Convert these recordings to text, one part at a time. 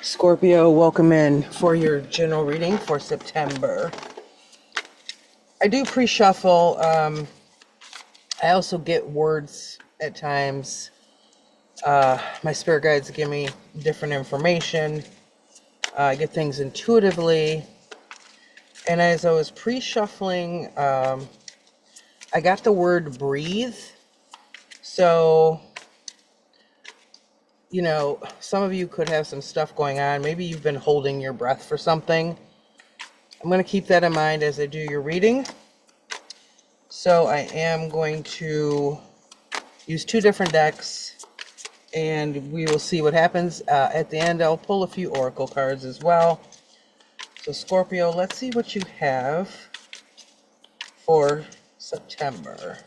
Scorpio, welcome in for your general reading for September. I do pre-shuffle. I also get words at times. My spirit guides give me different information. I get things intuitively. And as I was pre-shuffling, I got the word breathe. So, you know, some of you could have some stuff going on. Maybe you've been holding your breath for something. I'm going to keep that in mind as I do your reading. So I am going to use two different decks, and we will see what happens. At the end, I'll pull a few oracle cards as well. So Scorpio, let's see what you have for September.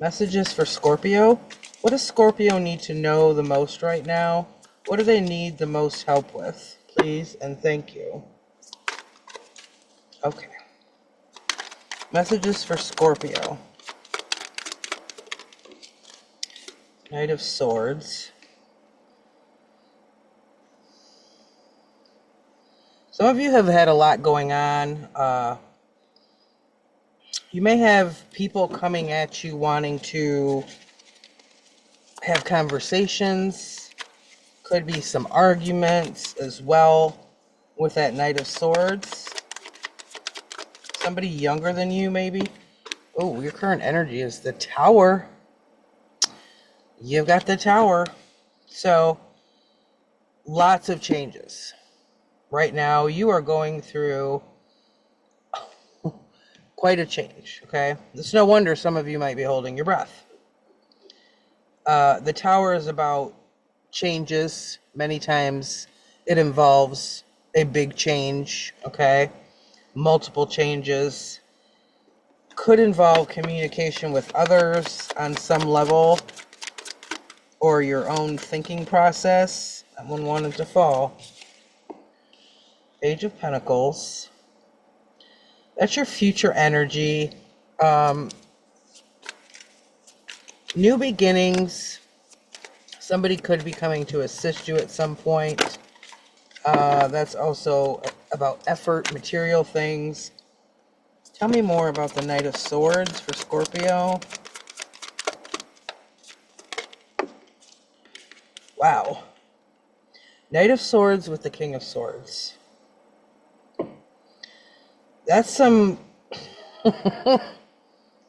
Messages for Scorpio. What does Scorpio need to know the most right now? What do they need the most help with? Please and thank you. Okay. Messages for Scorpio. Knight of Swords. Some of you have had a lot going on. You may have people coming at you wanting to have conversations. Could be some arguments as well with that Knight of Swords. Somebody younger than you, maybe. Oh, your current energy is the Tower. You've got the Tower. So, lots of changes. Right now, you are going through quite a change, okay? It's no wonder some of you might be holding your breath. The Tower is about changes. Many times it involves a big change, okay? Multiple changes. Could involve communication with others on some level, or your own thinking process. That one wanted to fall. Page of Pentacles. That's your future energy. New beginnings. Somebody could be coming to assist you at some point. That's also about effort, material things. Tell me more about the Knight of Swords for Scorpio. Wow. Knight of Swords with the King of Swords. That's some...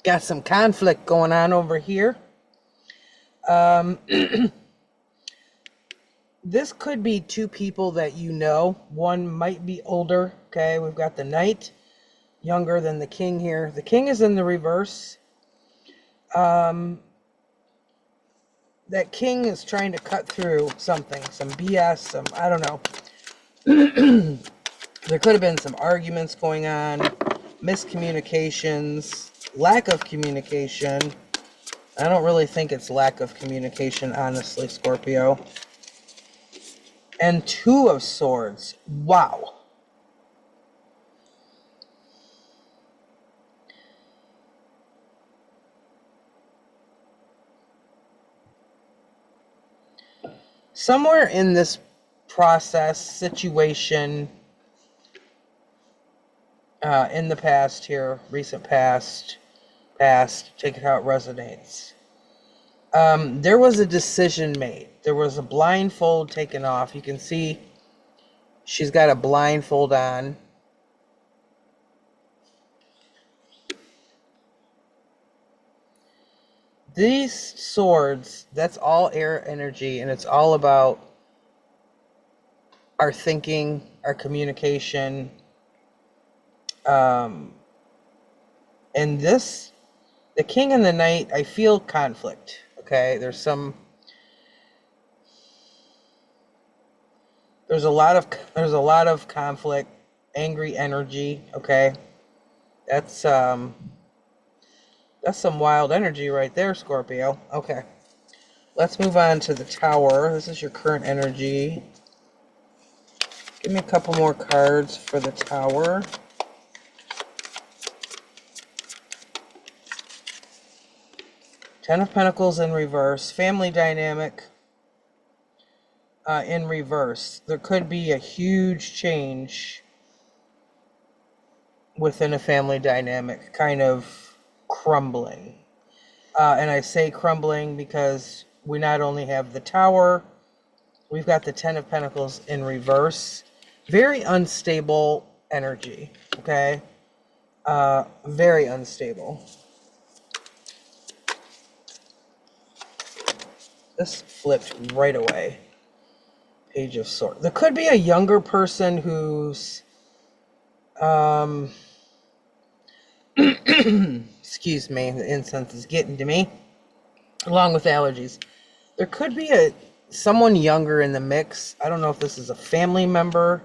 got some conflict going on over here. This could be two people that you know. One might be older. Okay, we've got the Knight, younger than the King here. The King is in the reverse. That King is trying to cut through something, some BS, some, I don't know. There could have been some arguments going on, miscommunications, lack of communication. I don't really think it's lack of communication, honestly, Scorpio. And Two of Swords. Wow. Somewhere in this process, situation, in the past here, recent past, take it how it resonates. There was a decision made. There was a blindfold taken off. You can see she's got a blindfold on. These swords, that's all air energy, and it's all about our thinking, our communication. And this, the King and the Knight, I feel conflict. Okay, there's a lot of conflict, angry energy. Okay, that's some wild energy right there, Scorpio. Okay, let's move on to the Tower. This is your current energy. Give me a couple more cards for the Tower. Ten of Pentacles in reverse. Family dynamic. in reverse. There could be a huge change within a family dynamic, kind of crumbling. And I say crumbling because we not only have the Tower, we've got the Ten of Pentacles in reverse. Very unstable energy, okay? Very unstable. This flipped right away. Page of Swords. There could be a younger person who's excuse me, the incense is getting to me, along with allergies. There could be someone younger in the mix. I don't know if this is a family member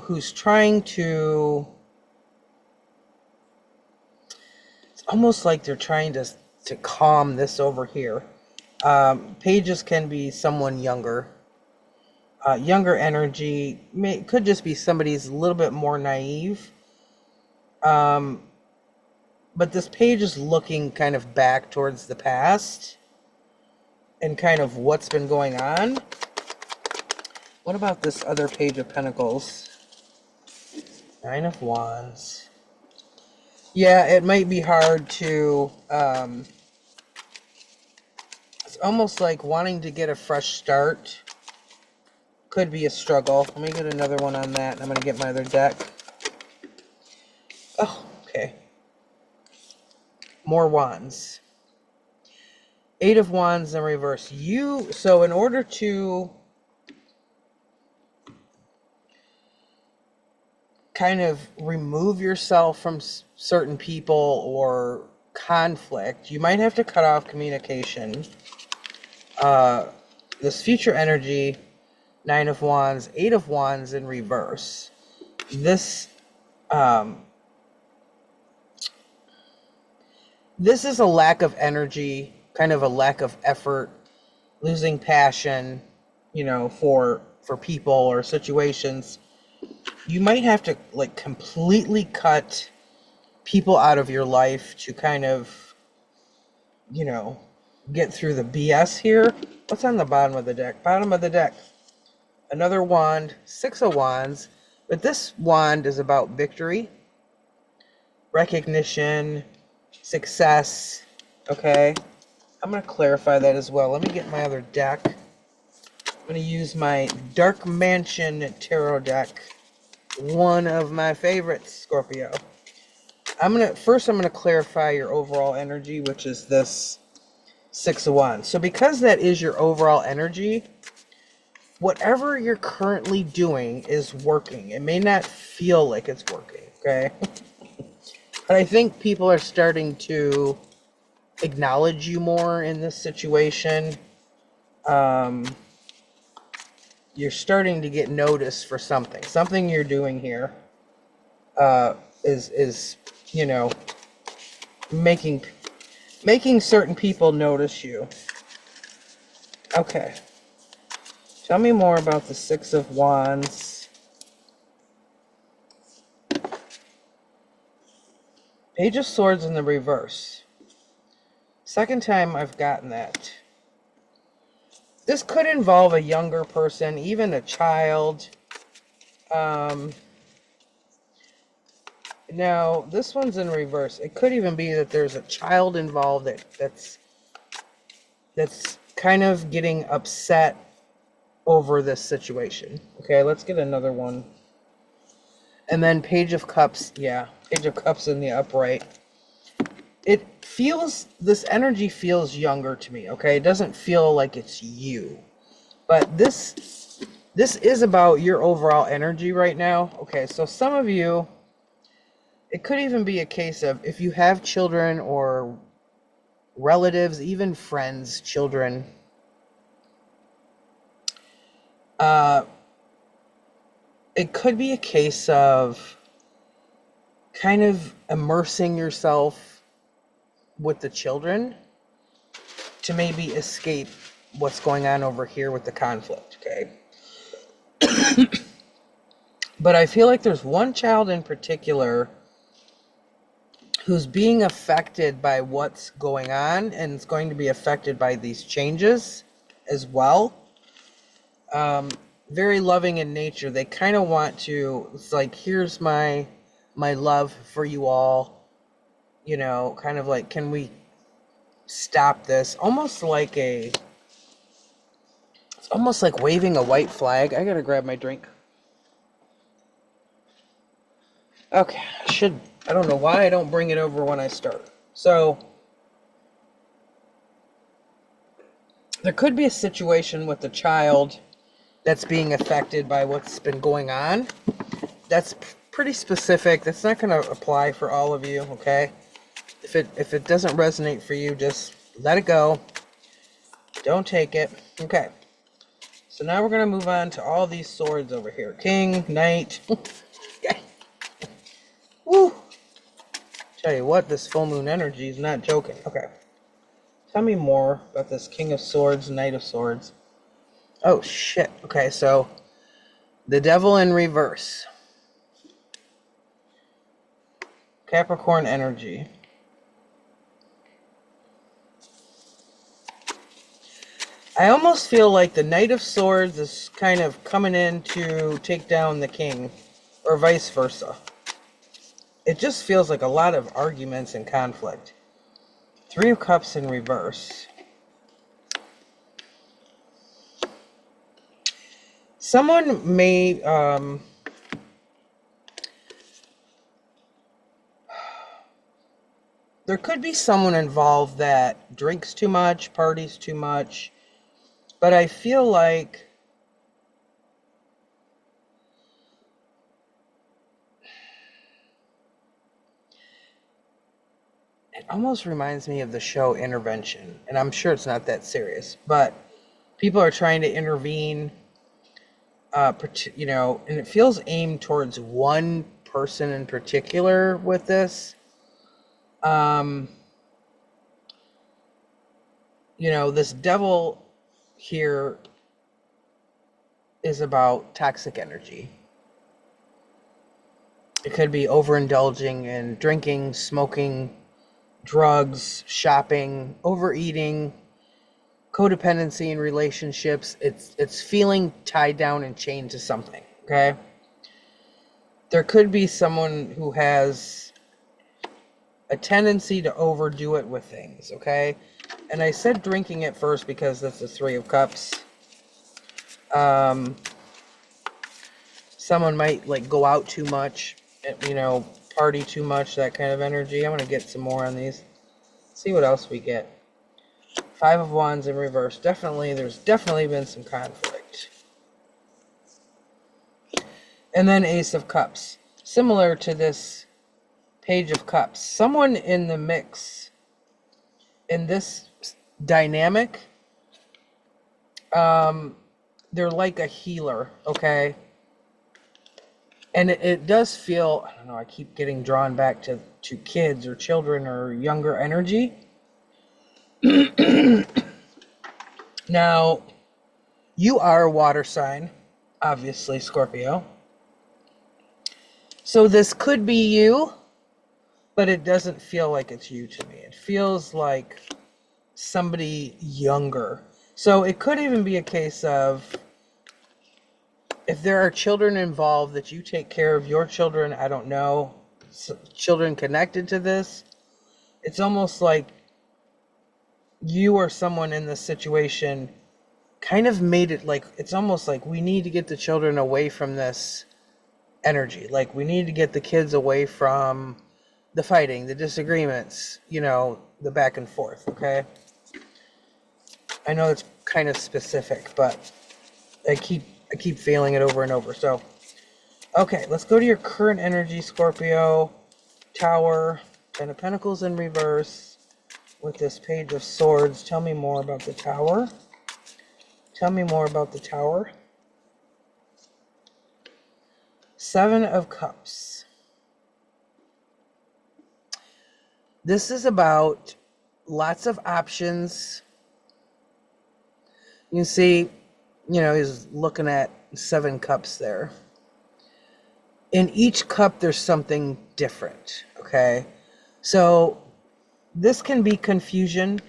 who's trying to, it's almost like they're trying to calm this over here. Pages can be someone younger. Younger energy could just be somebody's a little bit more naive. But this page is looking kind of back towards the past and kind of what's been going on. What about this other Page of Pentacles? Nine of Wands. Yeah, it might be hard to, it's almost like wanting to get a fresh start. Could be a struggle. Let me get another one on that. I'm going to get my other deck. Oh, okay. More Wands. Eight of Wands in reverse. So in order to kind of remove yourself from certain people or conflict, you might have to cut off communication. This future energy, Nine of Wands, Eight of Wands in reverse. This this is a lack of energy, kind of a lack of effort, losing passion, you know, for people or situations. You might have to like completely cut people out of your life to kind of, you know, get through the BS here. What's on the bottom of the deck? Bottom of the deck. Another wand, Six of Wands, but this wand is about victory, recognition, success, okay? I'm going to clarify that as well. Let me get my other deck. I'm going to use my Dark Mansion Tarot deck, one of my favorites, Scorpio. First I'm going to clarify your overall energy, which is this Six of Wands. So because that is your overall energy, whatever you're currently doing is working. It may not feel like it's working, okay? But I think people are starting to acknowledge you more in this situation. You're starting to get noticed for something. Something you're doing here is you know, making certain people notice you. Okay. Tell me more about the Six of Wands. Page of Swords in the reverse. Second time I've gotten that. This could involve a younger person, even a child. Now, this one's in reverse. It could even be that there's a child involved that's kind of getting upset over this situation. Okay, let's get another one. And then Page of Cups. Yeah, Page of Cups in the upright. This energy feels younger to me, okay? It doesn't feel like it's you. But this is about your overall energy right now. Okay, so some of you, it could even be a case of if you have children or relatives, even friends, children, it could be a case of kind of immersing yourself with the children to maybe escape what's going on over here with the conflict, okay? But I feel like there's one child in particular who's being affected by what's going on and is going to be affected by these changes as well. Very loving in nature. They kind of want to, it's like, here's my love for you all, you know, kind of like, can we stop this? Almost like it's almost like waving a white flag. I gotta grab my drink. Okay, I don't know why I don't bring it over when I start. So, there could be a situation with the child that's being affected by what's been going on. That's pretty specific. That's not going to apply for all of you, okay? If it doesn't resonate for you, just let it go. Don't take it. Okay. So now we're going to move on to all these swords over here. King, knight. Okay. Woo! Tell you what, this full moon energy is not joking. Okay. Tell me more about this King of Swords, Knight of Swords. Oh, shit. Okay, so the Devil in reverse. Capricorn energy. I almost feel like the Knight of Swords is kind of coming in to take down the King, or vice versa. It just feels like a lot of arguments and conflict. Three of Cups in reverse. Someone may, there could be someone involved that drinks too much, parties too much, but I feel like it almost reminds me of the show Intervention, and I'm sure it's not that serious, but people are trying to intervene, you know, and it feels aimed towards one person in particular with this. You know, this devil here is about toxic energy. It could be overindulging in drinking, smoking, drugs, shopping, overeating, codependency in relationships. It's feeling tied down and chained to something, okay? There could be someone who has a tendency to overdo it with things, okay? And I said drinking at first because that's the Three of Cups. Someone might like go out too much, you know, party too much, that kind of energy. I'm going to get some more on these. See what else we get. Five of Wands in reverse. There's definitely been some conflict. And then Ace of Cups. Similar to this Page of Cups. Someone in the mix in this dynamic, they're like a healer, okay? And it does feel, I don't know, I keep getting drawn back to kids or children or younger energy. Now, you are a water sign, obviously, Scorpio. So this could be you, but it doesn't feel like it's you to me. It feels like somebody younger. So it could even be a case of, if there are children involved, that you take care of your children. I don't know. Children connected to this. It's almost like you or someone in this situation kind of made it like, it's almost like we need to get the children away from this energy. Like we need to get the kids away from the fighting, the disagreements, you know, the back and forth, okay? I know it's kind of specific, but I keep feeling it over and over. So, okay, let's go to your current energy, Scorpio. Tower, Ten of Pentacles in reverse with this Page of Swords. Tell me more about the Tower. Tell me more about the Tower. Seven of Cups. This is about lots of options. You see, you know, he's looking at 7 cups there. In each cup, there's something different, okay? So this can be confusion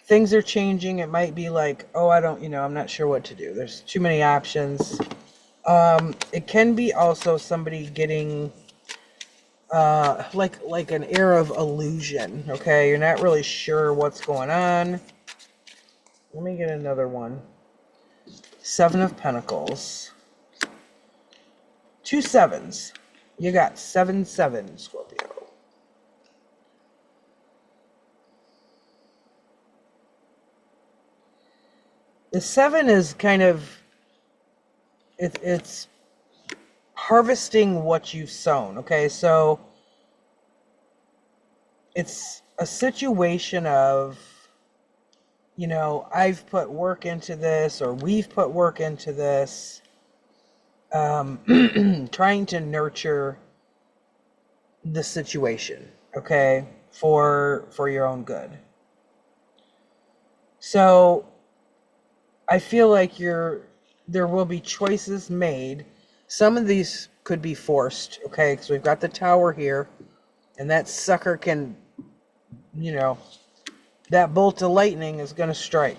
things are changing. It might be like, oh, I don't, I'm not sure what to do. There's too many options. It can be also somebody getting like an air of illusion. Okay, you're not really sure what's going on. Let me get another one. 7 of Pentacles. 2 sevens. You got 7-7, Scorpio. The 7 is kind of, it's harvesting what you've sown. Okay, so it's a situation of, I've put work into this, or we've put work into this, trying to nurture the situation, okay, for your own good. So I feel like there will be choices made. Some of these could be forced, okay, because we've got the Tower here, and that sucker can, that bolt of lightning is going to strike.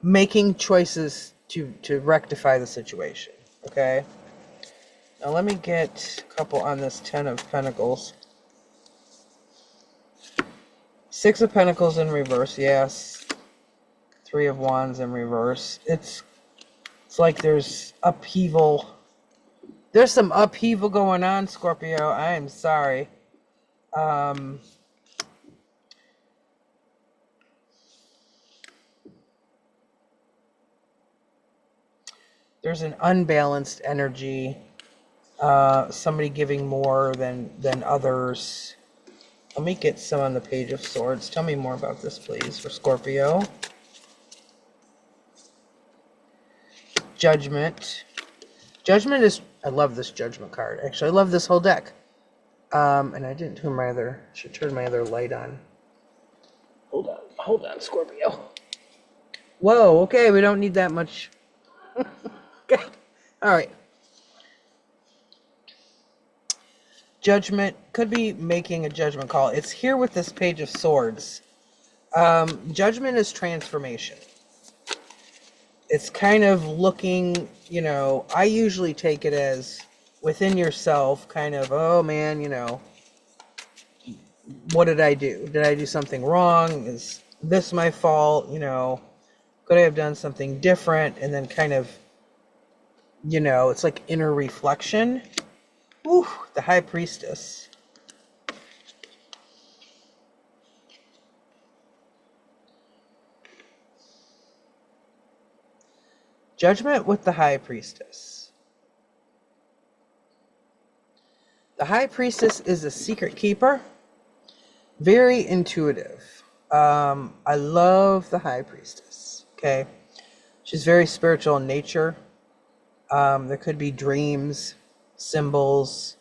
Making choices to rectify the situation, okay? Now let me get a couple on this 10 of Pentacles. 6 of Pentacles in reverse, yes. 3 of Wands in reverse. It's like there's upheaval. There's some upheaval going on, Scorpio. I am sorry. There's an unbalanced energy. Somebody giving more than others. Let me get some on the Page of Swords. Tell me more about this, please, for Scorpio. Judgment. Judgment is... I love this Judgment card. Actually, I love this whole deck. And I didn't turn my other... should turn my other light on. Hold on, Scorpio. Whoa, okay, we don't need that much. Okay, all right. Judgment could be making a judgment call. It's here with this Page of Swords. Judgment is transformation. It's kind of looking, I usually take it as within yourself, kind of, oh man, what did I do? Did I do something wrong? Is this my fault? Could I have done something different? And then kind of, it's like inner reflection. Ooh, the High Priestess. Judgment with the High Priestess. The High Priestess is a secret keeper. Very intuitive. I love the High Priestess. Okay. She's very spiritual in nature. There could be dreams, symbols.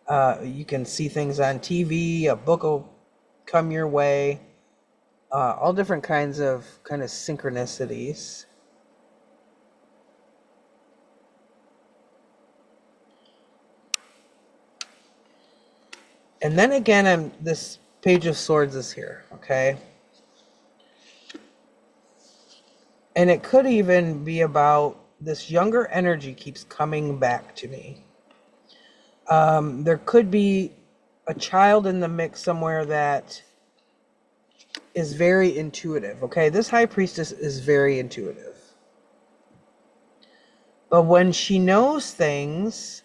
You can see things on TV. A book will come your way. All different kinds of synchronicities. And then again, this Page of Swords is here, okay? And it could even be about this younger energy keeps coming back to me. There could be a child in the mix somewhere that is very intuitive, okay? This High Priestess is very intuitive. But when she knows things,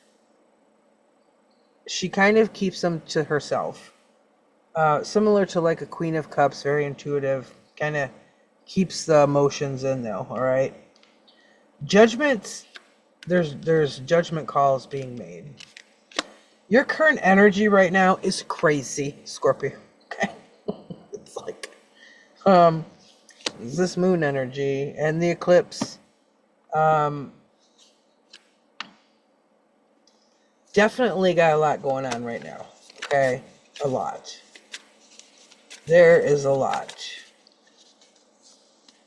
she kind of keeps them to herself. Similar to like a Queen of Cups, very intuitive, kind of keeps the emotions in though, all right? Judgments, there's judgment calls being made. Your current energy right now is crazy, Scorpio, okay? It's like, this moon energy and the eclipse, definitely got a lot going on right now, okay? A lot. There is a lot.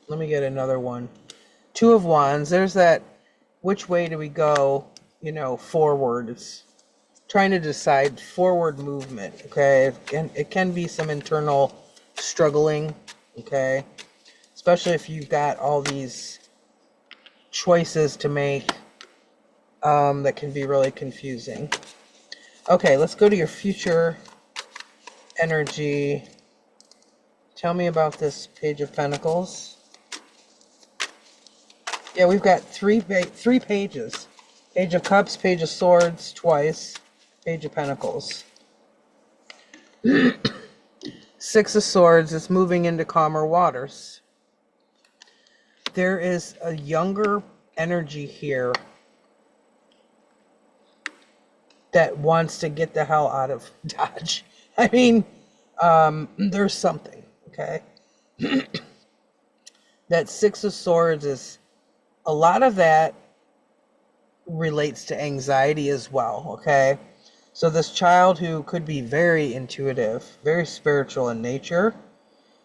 Let me get another one. 2 of Wands. There's that, which way do we go, forward? It's trying to decide forward movement, okay? It can be some internal struggling, okay? Especially if you've got all these choices to make that can be really confusing. Okay, let's go to your future energy. Tell me about this Page of Pentacles. Yeah, we've got three pages. Page of Cups, Page of Swords, twice. Page of Pentacles. Six of Swords is moving into calmer waters. There is a younger energy here that wants to get the hell out of Dodge. I mean, there's something, okay? That Six of Swords is, a lot of that relates to anxiety as well, okay? So this child who could be very intuitive, very spiritual in nature,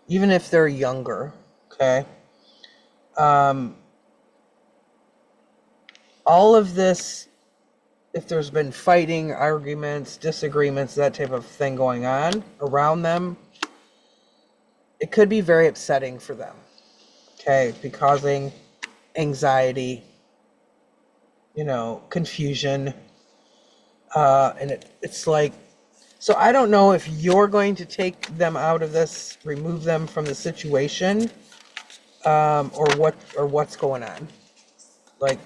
even if they're younger, okay? All of this, if there's been fighting, arguments, disagreements, that type of thing going on around them, it could be very upsetting for them, okay? Be causing anxiety, you know, confusion, and it's like, so I don't know if you're going to take them out of this, remove them from the situation, or what's going on. Like,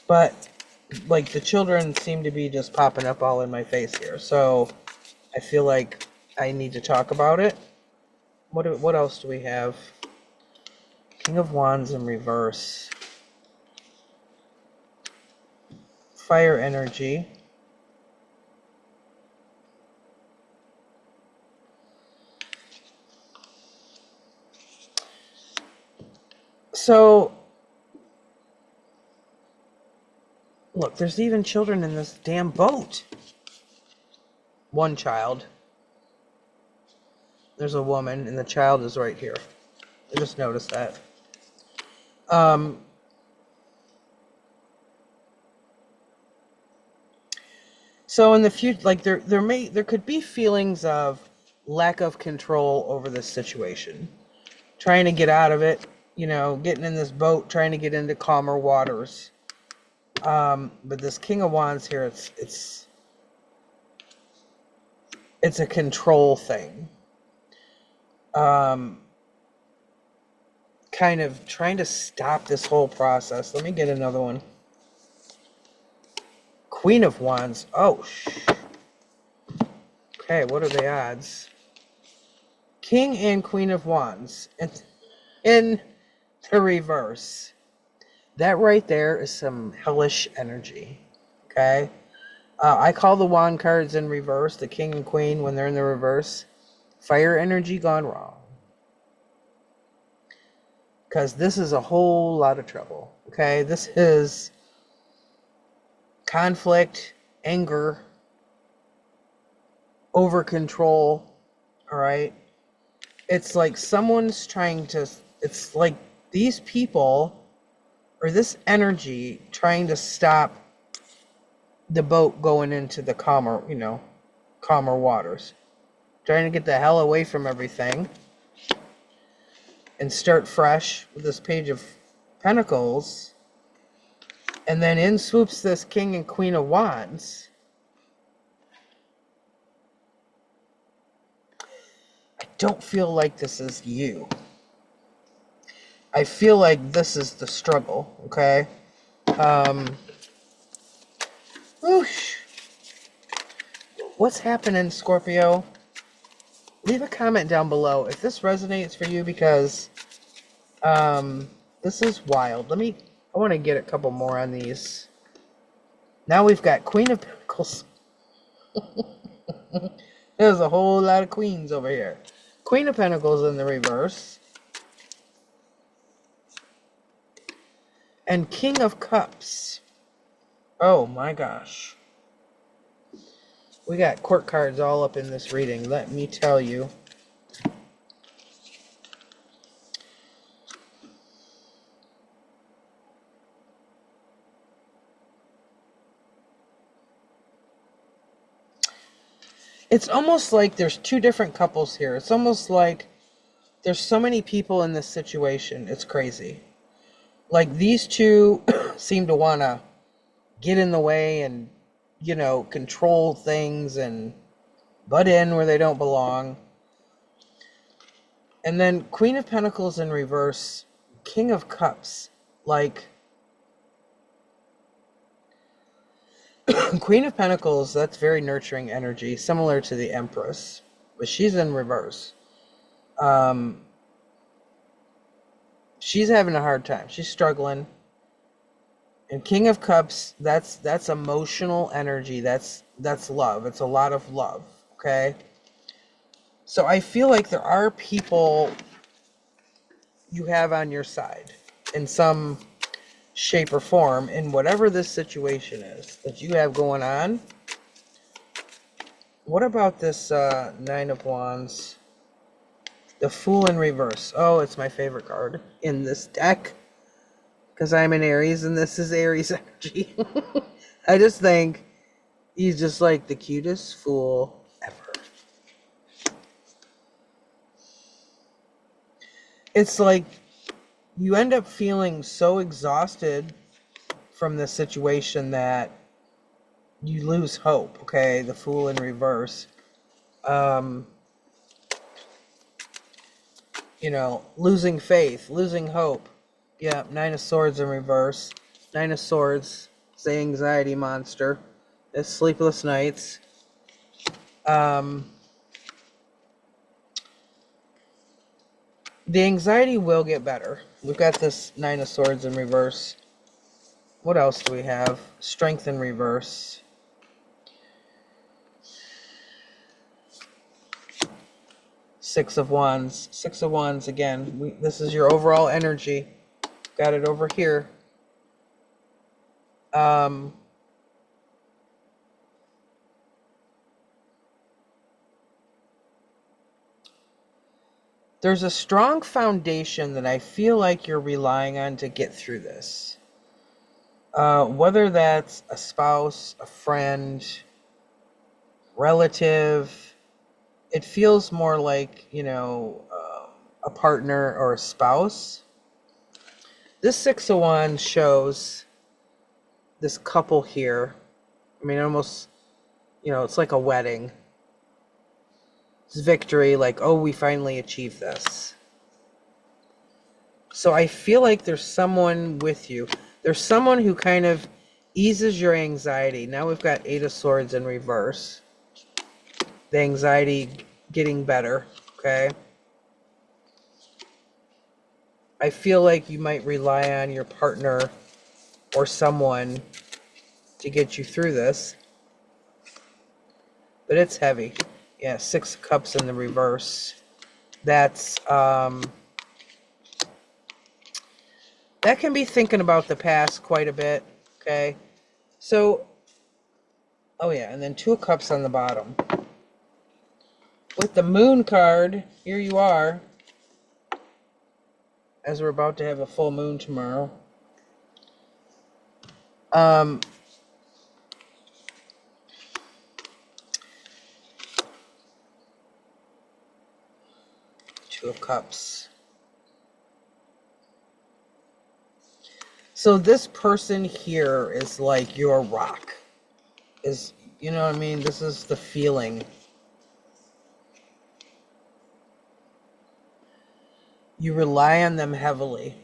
but like the children seem to be just popping up all in my face here, so I feel like I need to talk about it. What else do we have? King of Wands in reverse. Fire energy. So, look, there's even children in this damn boat. One child. There's a woman, and the child is right here. I just noticed that. So in the future, like there could be feelings of lack of control over this situation. Trying to get out of it, you know, getting in this boat, trying to get into calmer waters. But this King of Wands here, it's a control thing. Kind of trying to stop this whole process. Let me get another one. Queen of Wands. Oh, okay, what are the odds? King and Queen of Wands. In the reverse. That right there is some hellish energy. Okay? I call the wand cards in reverse, the King and Queen, when they're in the reverse, fire energy gone wrong. Because this is a whole lot of trouble. Okay? This is conflict, anger, over control. Alright? It's like someone's trying to, it's like these people, or this energy, trying to stop the boat going into the calmer, you know, calmer waters. Trying to get the hell away from everything and start fresh with this Page of Pentacles. And then in swoops this King and Queen of Wands. I don't feel like this is you. I feel like this is the struggle, okay? Whoosh. What's happening, Scorpio? Leave a comment down below if this resonates for you, because this is wild. I want to get a couple more on these. Now we've got Queen of Pentacles. There's a whole lot of queens over here. Queen of Pentacles in the reverse. And King of Cups. Oh my gosh. We got court cards all up in this reading, let me tell you. It's almost like there's two different couples here. It's almost like there's so many people in this situation. It's crazy. Like these two seem to want to get in the way and, you know, control things and butt in where they don't belong. And then Queen of Pentacles in reverse, King of Cups. Like, Queen of Pentacles, that's very nurturing energy, similar to the Empress. But she's in reverse. She's having a hard time. She's struggling. And King of Cups, that's emotional energy. That's love. It's a lot of love, okay? So I feel like there are people you have on your side in some shape or form in whatever this situation is that you have going on. What about this Nine of Wands? The Fool in reverse. Oh, it's my favorite card in this deck because I'm an Aries and this is Aries energy. I just think he's just like the cutest fool ever. It's like you end up feeling so exhausted from this situation that you lose hope, okay? The Fool in reverse. You know, losing faith, losing hope. Yeah, Nine of Swords in reverse. Nine of Swords, it's the anxiety monster. It's sleepless nights. The anxiety will get better. We've got this Nine of Swords in reverse. What else do we have? Strength in reverse. Six of Wands. Six of Wands again. This is your overall energy. Got it over here. There's a strong foundation that I feel like you're relying on to get through this. Whether that's a spouse, a friend, relative, it feels more like, you know, a partner or a spouse. This Six of Wands shows this couple here. I mean, almost, you know, it's like a wedding. It's victory, like, oh, we finally achieved this. So I feel like there's someone with you. There's someone who kind of eases your anxiety. Now we've got Eight of Swords in reverse. The anxiety getting better, okay? I feel like you might rely on your partner or someone to get you through this. But it's heavy. Yeah, Six of Cups in the reverse. That's, that can be thinking about the past quite a bit, okay? So, oh yeah, and then Two of Cups on the bottom. With the Moon card, here you are, as we're about to have a full moon tomorrow. Two of Cups. So this person here is like your rock. Is, you know what I mean? This is the feeling. You rely on them heavily.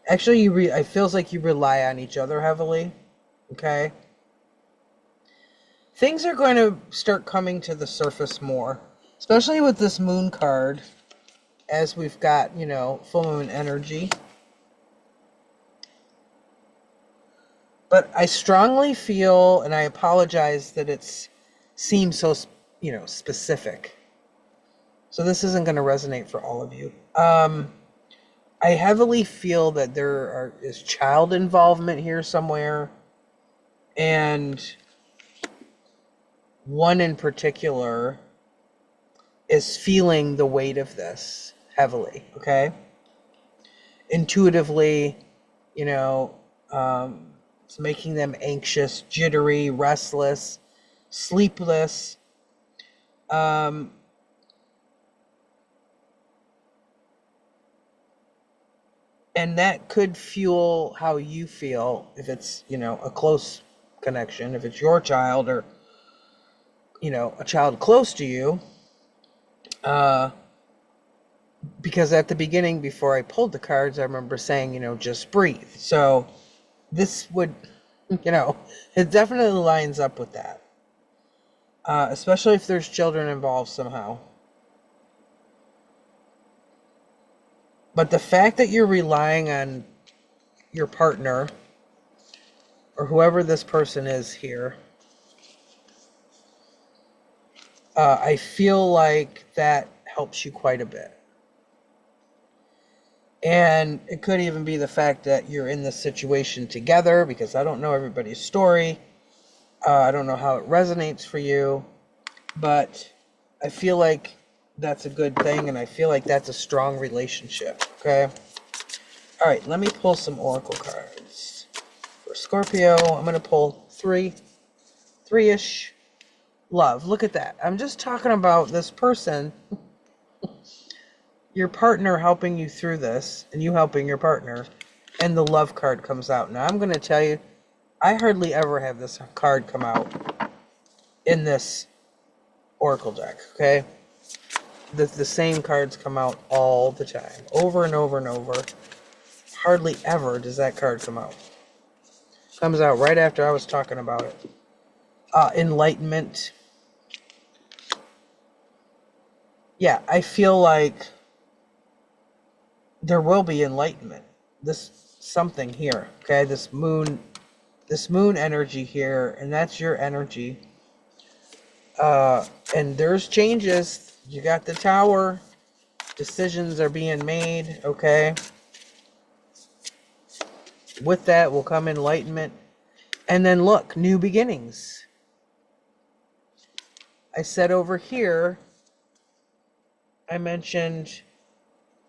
Actually, it feels like you rely on each other heavily. Okay? Things are going to start coming to the surface more. Especially with this Moon card. As we've got, you know, full moon energy. But I strongly feel, and I apologize that it seems so, you know, specific. So this isn't going to resonate for all of you. I heavily feel that there is child involvement here somewhere. And one in particular is feeling the weight of this heavily, okay? Intuitively, you know, it's making them anxious, jittery, restless. sleepless. And that could fuel how you feel if it's, you know, a close connection, if it's your child or, you know, a child close to you. Because at the beginning, before I pulled the cards, I remember saying, you know, just breathe. So this would, you know, it definitely lines up with that. Especially if there's children involved somehow. But the fact that you're relying on your partner or whoever this person is here, I feel like that helps you quite a bit. And it could even be the fact that you're in this situation together, because I don't know everybody's story. I don't know how it resonates for you, but I feel like that's a good thing, and I feel like that's a strong relationship, okay? All right, let me pull some oracle cards. For Scorpio, I'm going to pull three-ish. Love, look at that. I'm just talking about this person, your partner helping you through this, and you helping your partner, and the love card comes out. Now, I'm going to tell you, I hardly ever have this card come out in this oracle deck, okay? The same cards come out all the time, over and over and over. Hardly ever does that card come out. Comes out right after I was talking about it. Enlightenment. Yeah, I feel like there will be enlightenment. This something here, okay? This moon energy here, and that's your energy. And there's changes. You got the Tower. Decisions are being made, okay? With that will come enlightenment. And then look, new beginnings. I said over here, I mentioned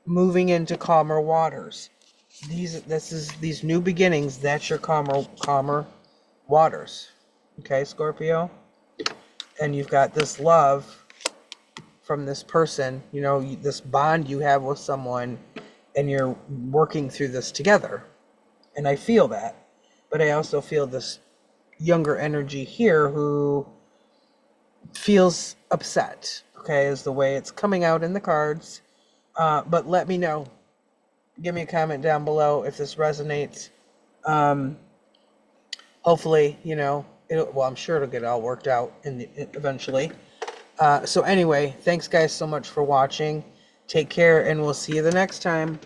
moving into calmer waters. These new beginnings, that's your calmer waters. Okay, Scorpio? And you've got this love from this person, you know, this bond you have with someone, and you're working through this together. And I feel that. But I also feel this younger energy here who feels upset, okay, is the way it's coming out in the cards. But let me know. Give me a comment down below if this resonates. Hopefully, you know, well, I'm sure it'll get all worked out eventually. So anyway, thanks guys so much for watching. Take care, and we'll see you the next time.